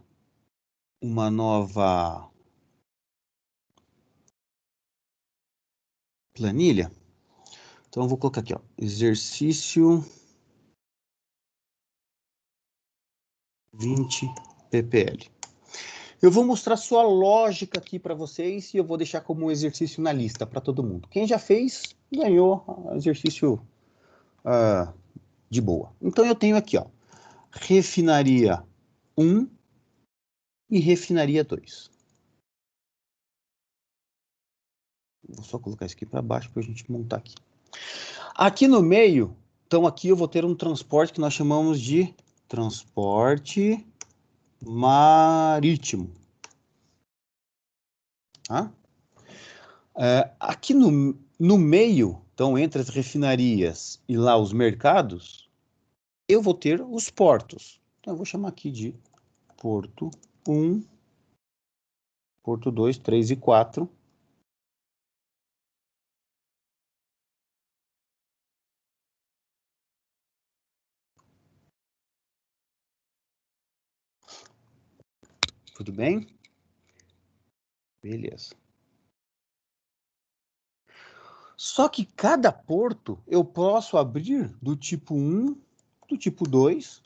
planilha. Então eu vou colocar aqui, ó, exercício 20 ppl. Eu vou mostrar sua lógica aqui para vocês e eu vou deixar como um exercício na lista para todo mundo. Quem já fez, ganhou exercício de boa. Então eu tenho aqui, ó, refinaria 1 e refinaria 2. Vou só colocar isso aqui para baixo para a gente montar aqui. Aqui no meio, então aqui eu vou ter um transporte que nós chamamos de transporte marítimo. Tá? Aqui no meio, então entre as refinarias e lá os mercados, eu vou ter os portos. Então eu vou chamar aqui de Porto 1, Porto 2, 3 e 4. Tudo bem? Beleza. Só que cada porto eu posso abrir do tipo 1, do tipo 2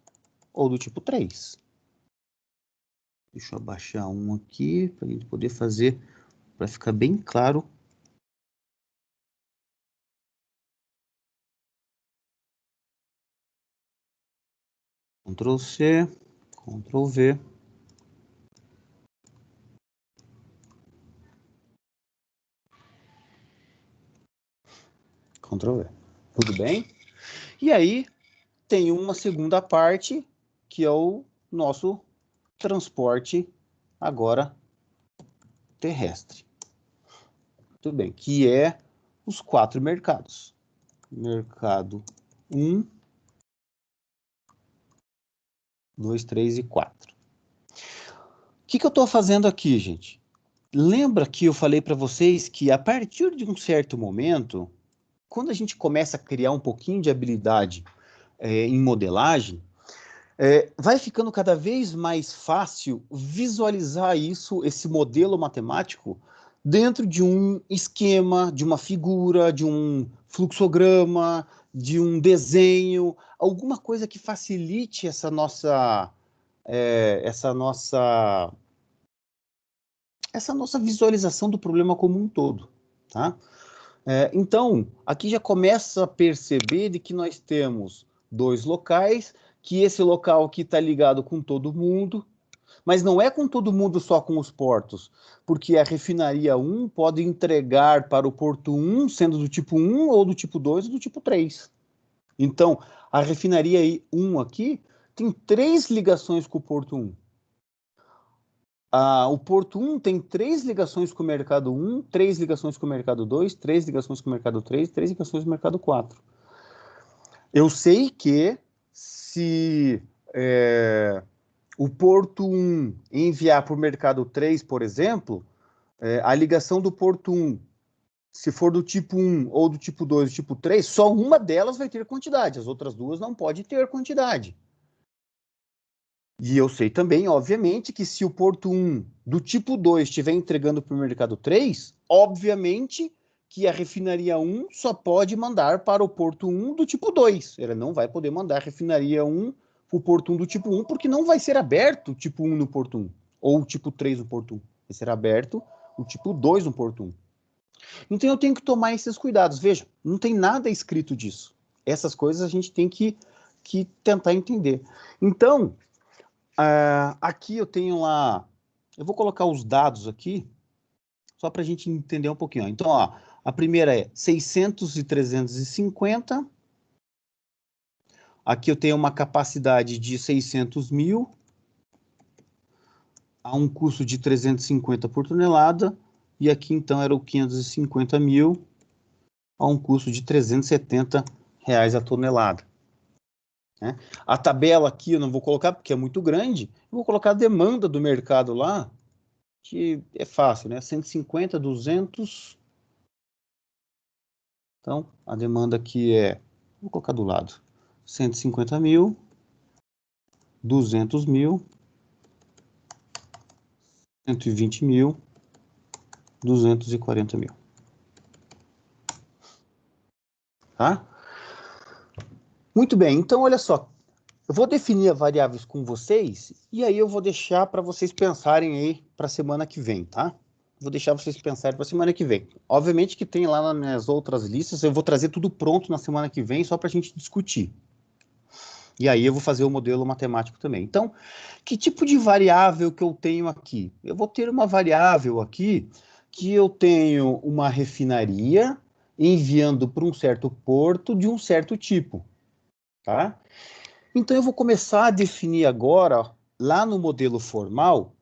ou do tipo 3. Deixa eu abaixar um aqui para a gente poder fazer, para ficar bem claro. Ctrl C, Ctrl V. Ctrl V. Tudo bem? E aí tem uma segunda parte, que é o nosso transporte agora terrestre. Tudo bem, que é os 4 mercados. Mercado 1, 2, 3 e 4. O que eu estou fazendo aqui, gente? Lembra que eu falei para vocês que a partir de um certo momento, quando a gente começa a criar um pouquinho de habilidade em modelagem, vai ficando cada vez mais fácil visualizar isso, esse modelo matemático, dentro de um esquema, de uma figura, de um fluxograma, de um desenho, alguma coisa que facilite essa nossa visualização do problema como um todo, tá? Então, aqui já começa a perceber de que nós temos 2 locais, que esse local aqui está ligado com todo mundo, mas não é com todo mundo só com os portos, porque a refinaria 1 pode entregar para o porto 1, sendo do tipo 1, ou do tipo 2, ou do tipo 3. Então, a refinaria 1 aqui tem 3 ligações com o porto 1. O porto 1 tem 3 ligações com o mercado 1, 3 ligações com o mercado 2, 3 ligações com o mercado 3, 3 ligações com o mercado 4. Eu sei que se o porto 1 enviar para o mercado 3, por exemplo, a ligação do porto 1, se for do tipo 1 ou do tipo 2, do tipo 3, só uma delas vai ter quantidade, as outras duas não pode ter quantidade. E eu sei também, obviamente, que se o porto 1 do tipo 2 estiver entregando para o mercado 3, obviamente que a refinaria 1 só pode mandar para o porto 1 do tipo 2. Ela não vai poder mandar a refinaria 1 para o porto 1 do tipo 1, porque não vai ser aberto o tipo 1 no porto 1, ou o tipo 3 no porto 1. Vai ser aberto o tipo 2 no porto 1. Então eu tenho que tomar esses cuidados. Veja, não tem nada escrito disso. Essas coisas a gente tem que tentar entender. Então, aqui eu tenho lá, eu vou colocar os dados aqui, só para a gente entender um pouquinho. Então, ó, a primeira é 600 e 350. Aqui eu tenho uma capacidade de 600 mil, a um custo de 350 por tonelada, e aqui então era o 550 mil, a um custo de 370 reais a tonelada. Né? A tabela aqui eu não vou colocar porque é muito grande, eu vou colocar a demanda do mercado lá, que é fácil, né? 150, 200. Então, a demanda aqui vou colocar do lado, 150 mil, 200 mil, 120 mil, 240 mil. Tá? Muito bem, então olha só, eu vou definir as variáveis com vocês e aí eu vou deixar para vocês pensarem aí para a semana que vem, tá? Vou deixar vocês pensarem para a semana que vem. Obviamente que tem lá nas outras listas, eu vou trazer tudo pronto na semana que vem só para a gente discutir. E aí eu vou fazer o modelo matemático também. Então, que tipo de variável que eu tenho aqui? Eu vou ter uma variável aqui que eu tenho uma refinaria enviando para um certo porto de um certo tipo, tá? Então eu vou começar a definir agora, lá no modelo formal,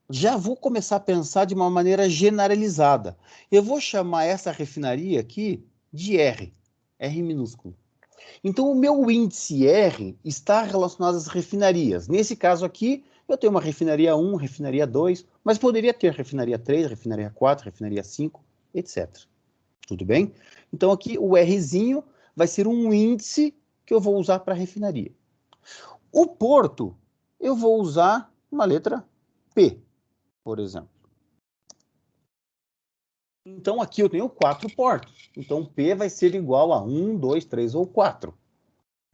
já vou começar a pensar de uma maneira generalizada. Eu vou chamar essa refinaria aqui de R, R minúsculo. Então, o meu índice R está relacionado às refinarias. Nesse caso aqui, eu tenho uma refinaria 1, refinaria 2, mas poderia ter refinaria 3, refinaria 4, refinaria 5, etc. Tudo bem? Então, aqui o Rzinho vai ser um índice que eu vou usar para refinaria. O porto, eu vou usar uma letra P, por exemplo. Então, aqui eu tenho 4 portos. Então, P vai ser igual a 1, 2, 3 ou 4.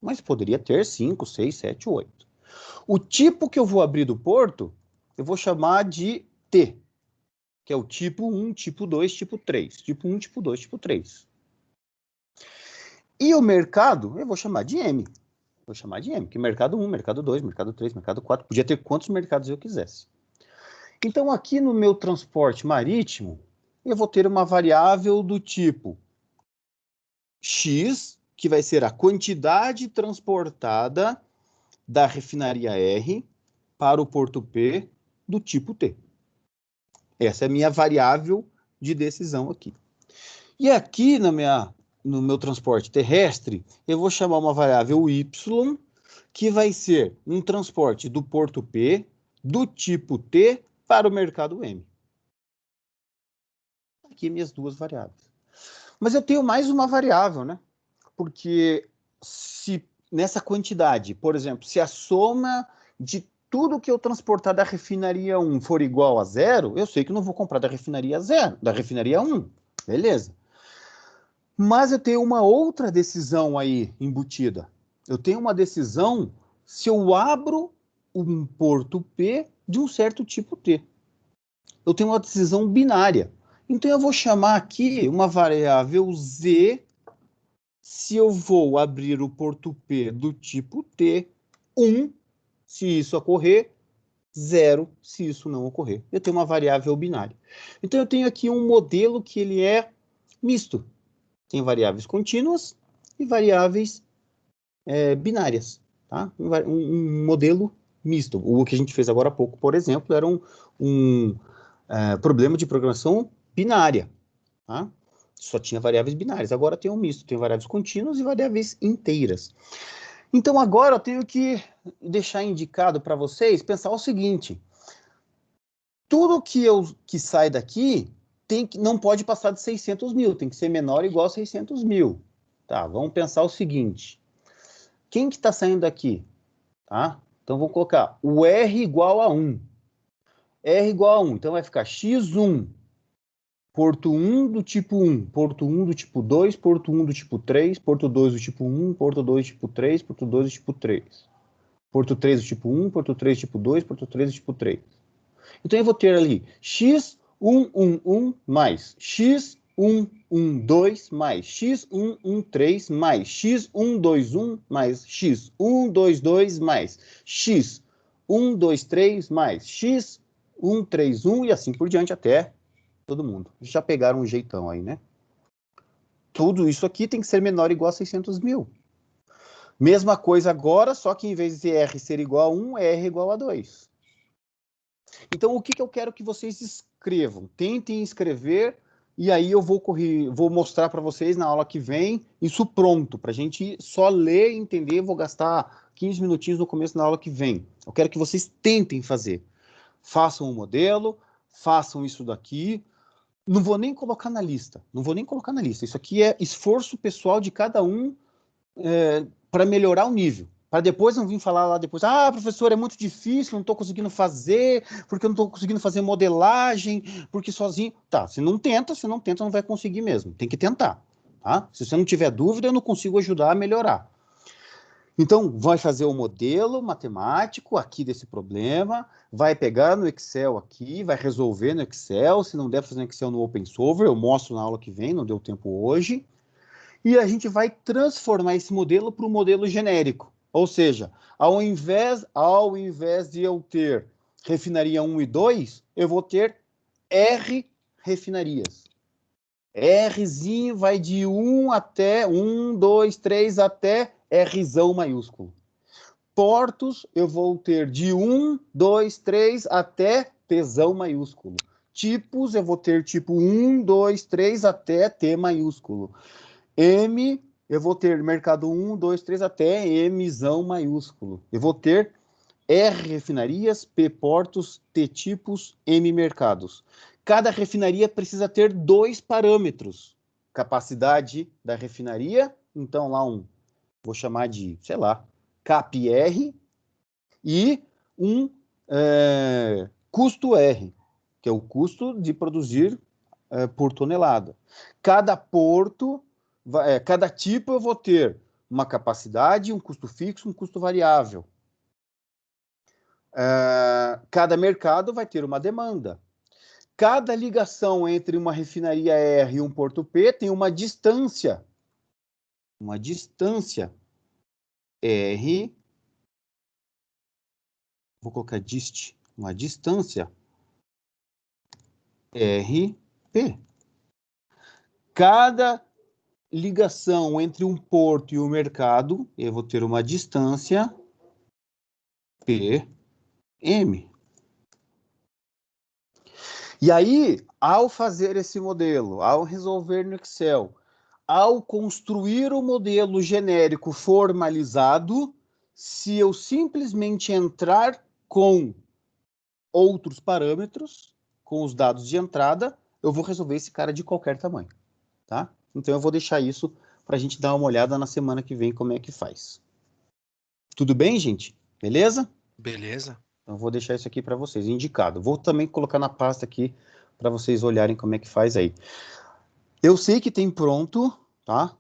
Mas poderia ter 5, 6, 7, 8. O tipo que eu vou abrir do porto, eu vou chamar de T, que é o tipo 1, tipo 2, tipo 3. Tipo 1, tipo 2, tipo 3. E o mercado, eu vou chamar de M. Vou chamar de M, que é mercado 1, mercado 2, mercado 3, mercado 4. Podia ter quantos mercados eu quisesse. Então, aqui no meu transporte marítimo, eu vou ter uma variável do tipo X, que vai ser a quantidade transportada da refinaria R para o porto P do tipo T. Essa é a minha variável de decisão aqui. E aqui no meu transporte terrestre, eu vou chamar uma variável Y, que vai ser um transporte do porto P do tipo T para o mercado M. Aqui minhas duas variáveis. Mas eu tenho mais uma variável, né? Porque se nessa quantidade, por exemplo, se a soma de tudo que eu transportar da refinaria 1 for igual a 0, eu sei que não vou comprar da refinaria 0, da refinaria 1. Beleza. Mas eu tenho uma outra decisão aí embutida. Eu tenho uma decisão se eu abro um porto P de um certo tipo T. Eu tenho uma decisão binária. Então eu vou chamar aqui uma variável Z se eu vou abrir o porto P do tipo T, 1, se isso ocorrer, 0, se isso não ocorrer. Eu tenho uma variável binária. Então, eu tenho aqui um modelo que ele é misto. Tem variáveis contínuas e variáveis binárias. Tá? Um modelo misto. O que a gente fez agora há pouco, por exemplo, era um problema de programação binária. Tá? Só tinha variáveis binárias. Agora tem um misto, tem variáveis contínuas e variáveis inteiras. Então agora eu tenho que deixar indicado para vocês pensar o seguinte: tudo que sai daqui não pode passar de 600 mil, tem que ser menor ou igual a 600 mil. Tá, vamos pensar o seguinte: quem que está saindo daqui? Tá? Então vou colocar o R igual a 1. R igual a 1, então vai ficar x1 porto 1 do tipo 1, porto 1 do tipo 2, porto 1 do tipo 3, porto 2 do tipo 1, porto 2 do tipo 3, porto 2 do tipo 3. Porto 3 do tipo 1, porto 3 do tipo 2, porto 3 do tipo 3. Então eu vou ter ali x111 mais x112 mais x113 mais x121 mais x122 mais x123 mais x131 e assim por diante até todo mundo. Já pegaram um jeitão aí, né? Tudo isso aqui tem que ser menor ou igual a 600 mil. Mesma coisa agora, só que em vez de R ser igual a 1, R igual a 2. Então, o que eu quero que vocês escrevam? Tentem escrever, e aí eu vou mostrar para vocês na aula que vem, isso pronto, para a gente só ler e entender. Vou gastar 15 minutinhos no começo da aula que vem. Eu quero que vocês tentem fazer. Façam um modelo, façam isso daqui. Não vou nem colocar na lista. Não vou nem colocar na lista. Isso aqui é esforço pessoal de cada um para melhorar o nível. Para depois não vir falar lá depois, professor, é muito difícil, não estou conseguindo fazer, porque eu não estou conseguindo fazer modelagem, porque sozinho. Tá, se não tenta, não vai conseguir mesmo. Tem que tentar. Tá? Se você não tiver dúvida, eu não consigo ajudar a melhorar. Então, vai fazer o modelo matemático aqui desse problema, vai pegar no Excel aqui, vai resolver no Excel, se não der fazer no Excel no OpenSolver, eu mostro na aula que vem, não deu tempo hoje. E a gente vai transformar esse modelo para um modelo genérico. Ou seja, ao invés de eu ter refinaria 1 e 2, eu vou ter R refinarias. Rzinho vai de 1 até 1, 2, 3 até Rzão maiúsculo. Portos eu vou ter de 1, 2, 3 até Pzão maiúsculo. Tipos eu vou ter tipo 1, 2, 3 até T maiúsculo. M, eu vou ter mercado 1, 2, 3 até Mzão maiúsculo. Eu vou ter R refinarias, P portos, T tipos, M mercados. Cada refinaria precisa ter 2 parâmetros. Capacidade da refinaria, então lá vou chamar de, sei lá, CAPR, e um custo R, que é o custo de produzir por tonelada. Cada porto, cada tipo eu vou ter uma capacidade, um custo fixo, um custo variável. Cada mercado vai ter uma demanda. Cada ligação entre uma refinaria R e um porto P tem uma distância. Uma distância R, vou colocar dist, uma distância RP. Cada ligação entre um porto e o mercado, eu vou ter uma distância PM. E aí, ao fazer esse modelo, ao resolver no Excel, ao construir o modelo genérico formalizado, se eu simplesmente entrar com outros parâmetros, com os dados de entrada, eu vou resolver esse cara de qualquer tamanho, tá? Então eu vou deixar isso para a gente dar uma olhada na semana que vem como é que faz. Tudo bem, gente? Beleza? Beleza. Então eu vou deixar isso aqui para vocês, indicado. Vou também colocar na pasta aqui para vocês olharem como é que faz aí. Eu sei que tem pronto, tá?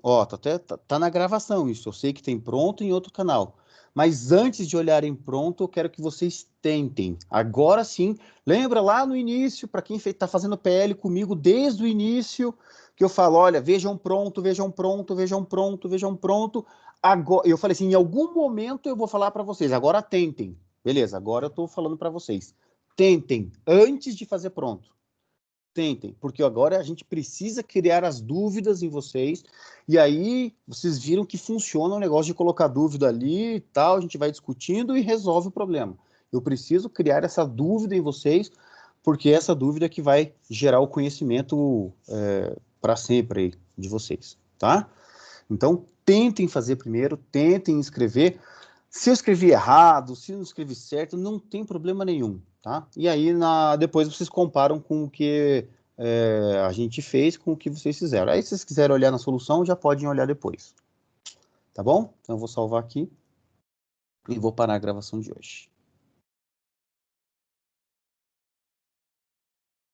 Ó, tá na gravação isso. Eu sei que tem pronto em outro canal. Mas antes de olharem pronto, eu quero que vocês tentem. Agora sim, lembra lá no início, para quem está fazendo PL comigo desde o início, que eu falo, olha, vejam pronto, vejam pronto, vejam pronto, vejam pronto. Agora, eu falei assim, em algum momento eu vou falar para vocês, agora tentem. Beleza, agora eu estou falando para vocês. Tentem, antes de fazer pronto. Tentem, porque agora a gente precisa criar as dúvidas em vocês, e aí vocês viram que funciona o negócio de colocar dúvida ali e tal, a gente vai discutindo e resolve o problema. Eu preciso criar essa dúvida em vocês, porque essa dúvida é que vai gerar o conhecimento para sempre aí de vocês, tá? Então, tentem fazer primeiro, tentem escrever. Se eu escrevi errado, se não escrevi certo, não tem problema nenhum, tá? E aí, depois vocês comparam com o que a gente fez com o que vocês fizeram. Aí, se vocês quiserem olhar na solução, já podem olhar depois. Tá bom? Então, eu vou salvar aqui e vou parar a gravação de hoje.